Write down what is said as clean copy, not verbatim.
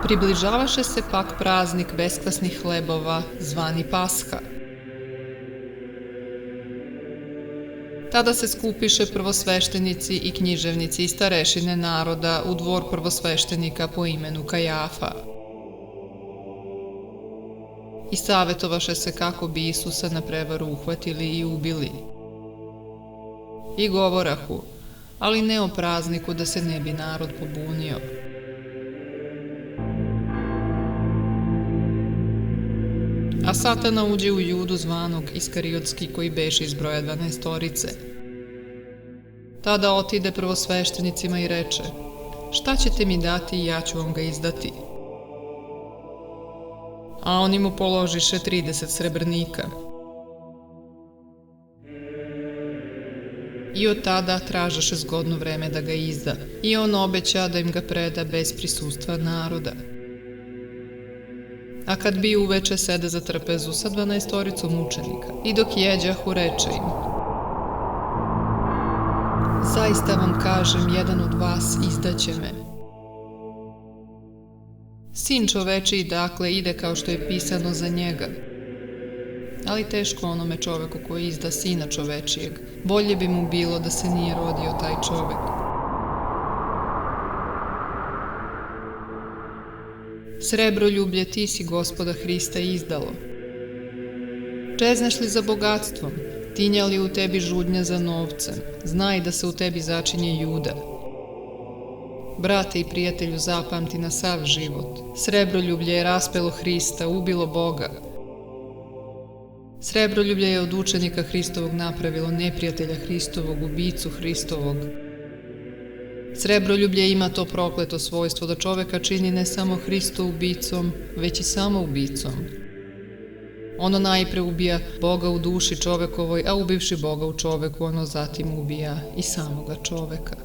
Približavaše se pak praznik beskvasnih hlebova, zvani Pasha. Tada se skupiše prvosveštenici i književnici i starešine naroda u dvor prvosveštenika po imenu Kajafa. I savjetovaše se kako bi Isusa na prevaru uhvatili i ubili. I govorahu, ali ne o prazniku da se ne bi narod pobunio. A Satana uđe u Judu zvanog Iskariotski, koji beše iz broja 12. Tada otide prvosveštenicima i reče: šta ćete mi dati i ja ću vam ga izdati. A oni mu položiše 30 srebrnika. I od tada tražaše zgodno vreme da ga izda, i on obeća da im ga preda bez prisustva naroda. A kad bi uveče sede za trpezu sa 12 učenika, i dok jeđahu reče im: zaista vam kažem, jedan od vas izdaće me. Sin čovečiji dakle ide kao što je pisano za njega. Ali teško onome čoveku koji izda sina čovečijeg, bolje bi mu bilo da se nije rodio taj čovek. Srebroljublje ti si Gospoda Hrista izdalo. Čezneš li za bogatstvom, tinja li u tebi žudnja za novcem, znaj da se u tebi začinje Juda. Brate i prijatelju, zapamti na sav život, srebroljublje je raspelo Hrista, ubilo Boga. Srebroljublje je od učenika Hristovog napravilo neprijatelja Hristovog, ubicu Hristovog. Srebroljublje ima to prokleto svojstvo da čoveka čini ne samo Hristo ubicom, već i samoubicom. Ono najpre ubija Boga u duši čovekovoj, a ubivši Boga u čoveku, ono zatim ubija i samoga čoveka.